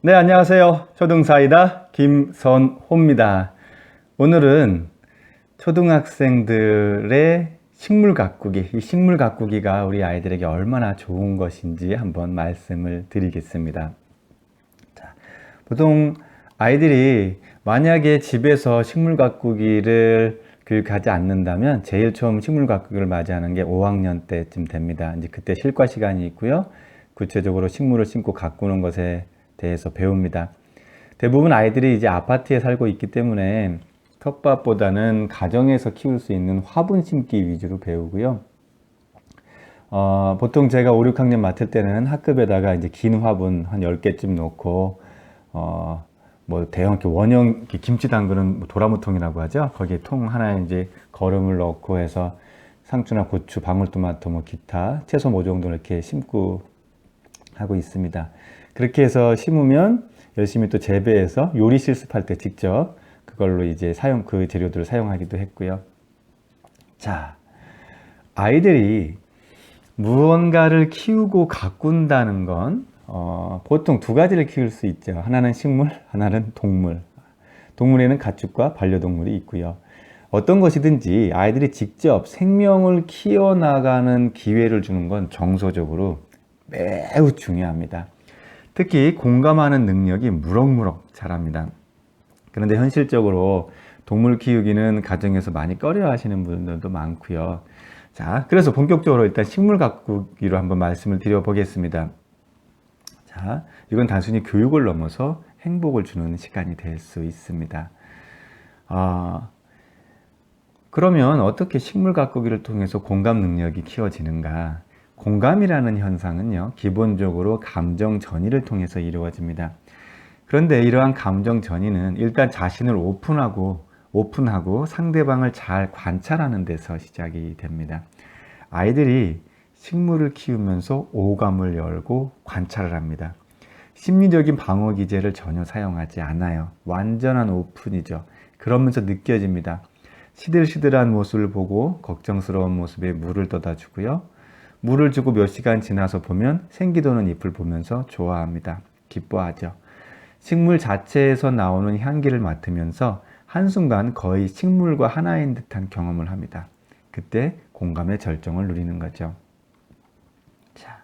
네, 안녕하세요. 초등사이다 김선호입니다. 오늘은 초등학생들의 식물 가꾸기, 이 식물 가꾸기가 우리 아이들에게 얼마나 좋은 것인지 한번 말씀을 드리겠습니다. 자, 보통 아이들이 만약에 집에서 식물 가꾸기를 교육하지 않는다면 제일 처음 식물 가꾸기를 맞이하는 게 5학년 때쯤 됩니다. 이제 그때 실과 시간이 있고요. 구체적으로 식물을 심고 가꾸는 것에 대해서 배웁니다. 대부분 아이들이 이제 아파트에 살고 있기 때문에 텃밭보다는 가정에서 키울 수 있는 화분 심기 위주로 배우고요. 보통 제가 5, 6학년 맡을 때는 학급에다가 이제 긴 화분 한 10개쯤 놓고, 뭐 대형 이렇게 원형 이렇게 김치 담그는 뭐 도라무통이라고 하죠. 거기에 통 하나에 이제 거름을 넣고 해서 상추나 고추, 방울토마토, 뭐 기타 채소 모종도 이렇게 심고 하고 있습니다. 그렇게 해서 심으면 열심히 또 재배해서 요리 실습할 때 직접 그걸로 이제 그 재료들을 사용하기도 했고요. 자, 아이들이 무언가를 키우고 가꾼다는 건 보통 두 가지를 키울 수 있죠. 하나는 식물, 하나는 동물. 동물에는 가축과 반려동물이 있고요. 어떤 것이든지 아이들이 직접 생명을 키워나가는 기회를 주는 건 정서적으로 매우 중요합니다. 특히 공감하는 능력이 무럭무럭 자랍니다. 그런데 현실적으로 동물 키우기는 가정에서 많이 꺼려 하시는 분들도 많고요. 자, 그래서 본격적으로 일단 식물 가꾸기로 한번 말씀을 드려보겠습니다. 자, 이건 단순히 교육을 넘어서 행복을 주는 시간이 될 수 있습니다. 그러면 어떻게 식물 가꾸기를 통해서 공감 능력이 키워지는가? 공감이라는 현상은요, 기본적으로 감정 전이를 통해서 이루어집니다. 그런데 이러한 감정 전이는 일단 자신을 오픈하고 상대방을 잘 관찰하는 데서 시작이 됩니다. 아이들이 식물을 키우면서 오감을 열고 관찰을 합니다. 심리적인 방어 기제를 전혀 사용하지 않아요. 완전한 오픈이죠. 그러면서 느껴집니다. 시들시들한 모습을 보고 걱정스러운 모습에 물을 떠다 주고요. 물을 주고 몇 시간 지나서 보면 생기도는 잎을 보면서 좋아합니다. 기뻐하죠. 식물 자체에서 나오는 향기를 맡으면서 한순간 거의 식물과 하나인 듯한 경험을 합니다. 그때 공감의 절정을 누리는 거죠. 자,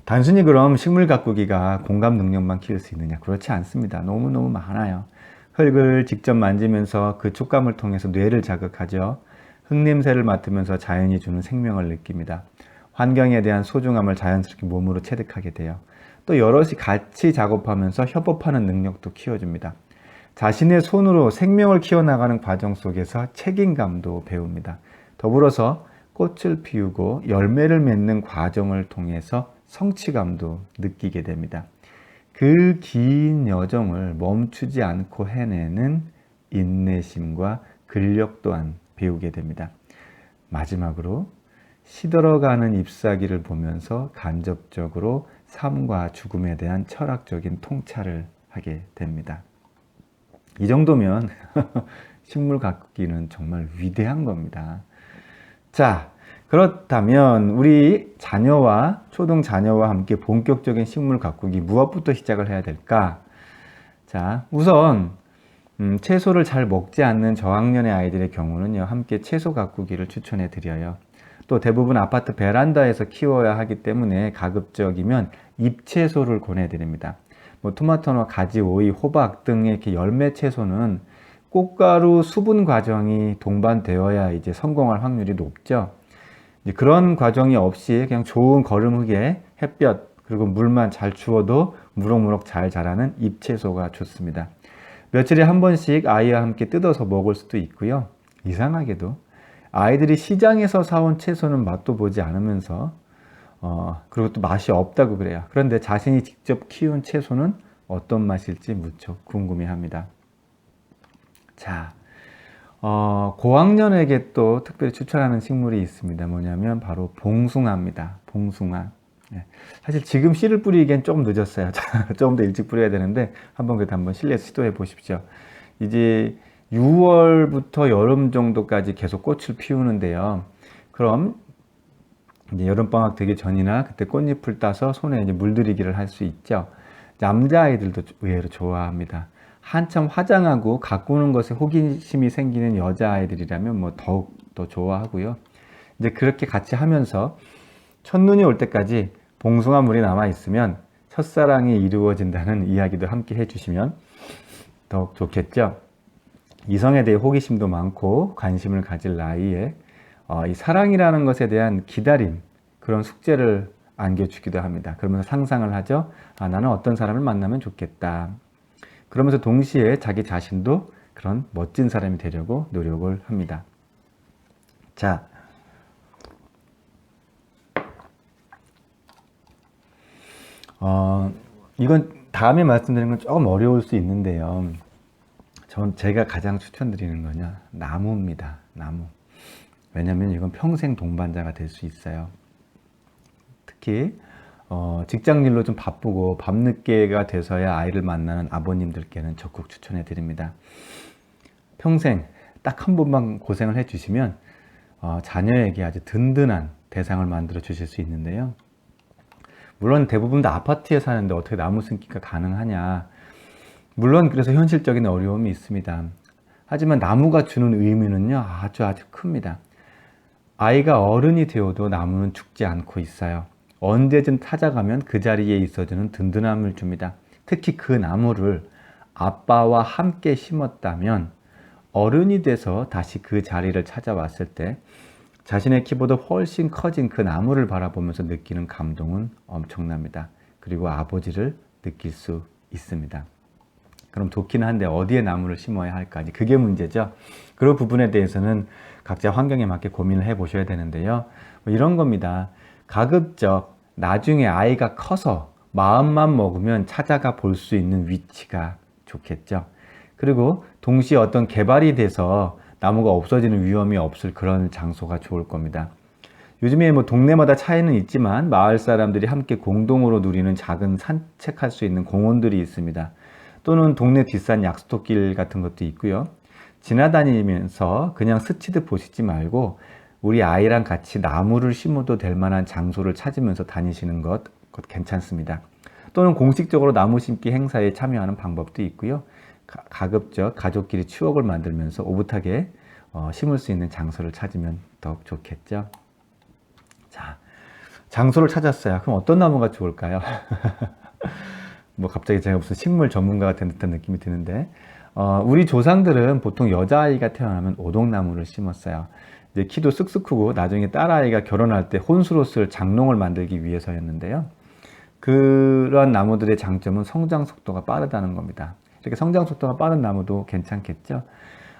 단순히 그럼 식물 가꾸기가 공감 능력만 키울 수 있느냐? 그렇지 않습니다. 너무너무 많아요. 흙을 직접 만지면서 그 촉감을 통해서 뇌를 자극하죠. 흙 냄새를 맡으면서 자연이 주는 생명을 느낍니다. 환경에 대한 소중함을 자연스럽게 몸으로 체득하게 돼요. 또 여럿이 같이 작업하면서 협업하는 능력도 키워줍니다. 자신의 손으로 생명을 키워나가는 과정 속에서 책임감도 배웁니다. 더불어서 꽃을 피우고 열매를 맺는 과정을 통해서 성취감도 느끼게 됩니다. 그 긴 여정을 멈추지 않고 해내는 인내심과 근력 또한 배우게 됩니다. 마지막으로 시들어가는 잎사귀를 보면서 간접적으로 삶과 죽음에 대한 철학적인 통찰을 하게 됩니다. 이 정도면 식물 가꾸기는 정말 위대한 겁니다. 자, 그렇다면 우리 초등 자녀와 함께 본격적인 식물 가꾸기 무엇부터 시작을 해야 될까? 자, 우선 채소를 잘 먹지 않는 저학년의 아이들의 경우는요, 함께 채소 가꾸기를 추천해 드려요. 또 대부분 아파트 베란다에서 키워야 하기 때문에 가급적이면 잎채소를 권해드립니다. 뭐 토마토나 가지, 오이, 호박 등의 이렇게 열매 채소는 꽃가루 수분 과정이 동반되어야 이제 성공할 확률이 높죠. 이제 그런 과정이 없이 그냥 좋은 거름 흙에 햇볕 그리고 물만 잘 주어도 무럭무럭 잘 자라는 잎채소가 좋습니다. 며칠에 한 번씩 아이와 함께 뜯어서 먹을 수도 있고요. 이상하게도 아이들이 시장에서 사온 채소는 맛도 보지 않으면서 그리고 또 맛이 없다고 그래요. 그런데 자신이 직접 키운 채소는 어떤 맛일지 무척 궁금해합니다. 자, 고학년에게 또 특별히 추천하는 식물이 있습니다. 뭐냐면 바로 봉숭아입니다. 봉숭아. 네. 사실 지금 씨를 뿌리기엔 조금 늦었어요. 조금 더 일찍 뿌려야 되는데 한번 실내에서 시도해 보십시오. 이제 6월부터 여름 정도까지 계속 꽃을 피우는데요. 그럼 이제 여름방학 되기 전이나 그때 꽃잎을 따서 손에 이제 물들이기를 할 수 있죠. 남자아이들도 의외로 좋아합니다. 한참 화장하고 가꾸는 것에 호기심이 생기는 여자아이들이라면 뭐 더욱 더 좋아하고요. 이제 그렇게 같이 하면서 첫눈이 올 때까지 봉숭아물이 남아있으면 첫사랑이 이루어진다는 이야기도 함께 해주시면 더욱 좋겠죠. 이성에 대해 호기심도 많고 관심을 가질 나이에 이 사랑이라는 것에 대한 기다림, 그런 숙제를 안겨주기도 합니다. 그러면서 상상을 하죠. 아, 나는 어떤 사람을 만나면 좋겠다. 그러면서 동시에 자기 자신도 그런 멋진 사람이 되려고 노력을 합니다. 자, 이건 다음에 말씀드리는 건 조금 어려울 수 있는데요. 제가 가장 추천드리는 거냐, 나무입니다. 나무. 왜냐면 이건 평생 동반자가 될 수 있어요. 특히 직장일로 좀 바쁘고 밤늦게가 돼서야 아이를 만나는 아버님들께는 적극 추천해 드립니다. 평생 딱 한 번만 고생을 해 주시면 자녀에게 아주 든든한 대상을 만들어 주실 수 있는데요. 물론 대부분 다 아파트에 사는데 어떻게 나무 심기가 가능하냐. 물론 그래서 현실적인 어려움이 있습니다. 하지만 나무가 주는 의미는요, 아주 큽니다. 아이가 어른이 되어도 나무는 죽지 않고 있어요. 언제든 찾아가면 그 자리에 있어주는 든든함을 줍니다. 특히 그 나무를 아빠와 함께 심었다면 어른이 돼서 다시 그 자리를 찾아왔을 때 자신의 키보다 훨씬 커진 그 나무를 바라보면서 느끼는 감동은 엄청납니다. 그리고 아버지를 느낄 수 있습니다. 그럼 좋긴 한데 어디에 나무를 심어야 할까? 그게 문제죠. 그런 부분에 대해서는 각자 환경에 맞게 고민을 해 보셔야 되는데요. 이런 겁니다. 가급적 나중에 아이가 커서 마음만 먹으면 찾아가 볼 수 있는 위치가 좋겠죠. 그리고 동시에 어떤 개발이 돼서 나무가 없어지는 위험이 없을 그런 장소가 좋을 겁니다. 요즘에 뭐 동네마다 차이는 있지만 마을 사람들이 함께 공동으로 누리는 작은 산책할 수 있는 공원들이 있습니다. 또는 동네 뒷산 약수터길 같은 것도 있고요. 지나다니면서 그냥 스치듯 보시지 말고 우리 아이랑 같이 나무를 심어도 될 만한 장소를 찾으면서 다니시는 것 괜찮습니다. 또는 공식적으로 나무 심기 행사에 참여하는 방법도 있고요. 가급적 가족끼리 추억을 만들면서 오붓하게 심을 수 있는 장소를 찾으면 더욱 좋겠죠. 자, 장소를 찾았어요. 그럼 어떤 나무가 좋을까요? 뭐 갑자기 제가 무슨 식물 전문가가 된 듯한 느낌이 드는데 우리 조상들은 보통 여자아이가 태어나면 오동나무를 심었어요. 이제 키도 쓱쓱 크고 나중에 딸아이가 결혼할 때 혼수로 쓸 장롱을 만들기 위해서였는데요. 그러한 나무들의 장점은 성장 속도가 빠르다는 겁니다. 이렇게 성장 속도가 빠른 나무도 괜찮겠죠.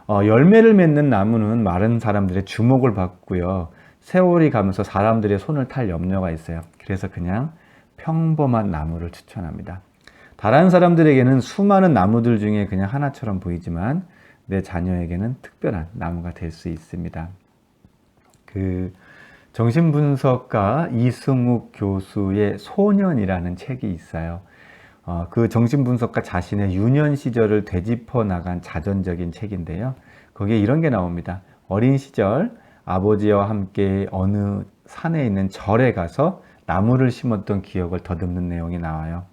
열매를 맺는 나무는 마른 사람들의 주목을 받고요. 세월이 가면서 사람들의 손을 탈 염려가 있어요. 그래서 그냥 평범한 나무를 추천합니다. 다른 사람들에게는 수많은 나무들 중에 그냥 하나처럼 보이지만 내 자녀에게는 특별한 나무가 될 수 있습니다. 그 정신분석가 이승욱 교수의 소년이라는 책이 있어요. 그 정신분석가 자신의 유년 시절을 되짚어 나간 자전적인 책인데요. 거기에 이런 게 나옵니다. 어린 시절 아버지와 함께 어느 산에 있는 절에 가서 나무를 심었던 기억을 더듬는 내용이 나와요.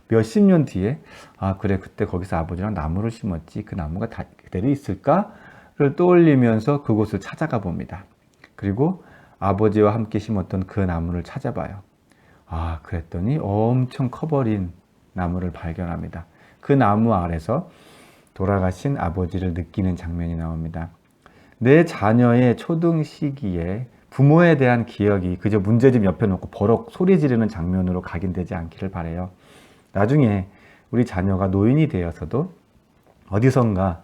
몇십 년 뒤에 그래 그때 거기서 아버지랑 나무를 심었지, 그 나무가 다 그대로 있을까를 떠올리면서 그곳을 찾아가 봅니다. 그리고 아버지와 함께 심었던 그 나무를 찾아봐요. 그랬더니 엄청 커버린 나무를 발견합니다. 그 나무 아래서 돌아가신 아버지를 느끼는 장면이 나옵니다. 내 자녀의 초등 시기에 부모에 대한 기억이 그저 문제집 옆에 놓고 버럭 소리 지르는 장면으로 각인되지 않기를 바라요. 나중에 우리 자녀가 노인이 되어서도 어디선가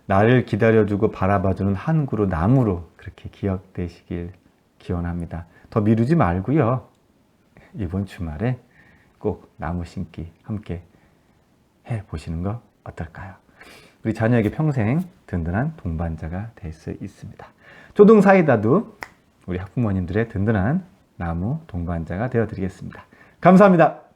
나를 기다려주고 바라봐주는 한 그루 나무로 그렇게 기억되시길 기원합니다. 더 미루지 말고요. 이번 주말에 꼭 나무 심기 함께 해보시는 거 어떨까요? 우리 자녀에게 평생 든든한 동반자가 될 수 있습니다. 초등 사이다도 우리 학부모님들의 든든한 나무 동반자가 되어드리겠습니다. 감사합니다.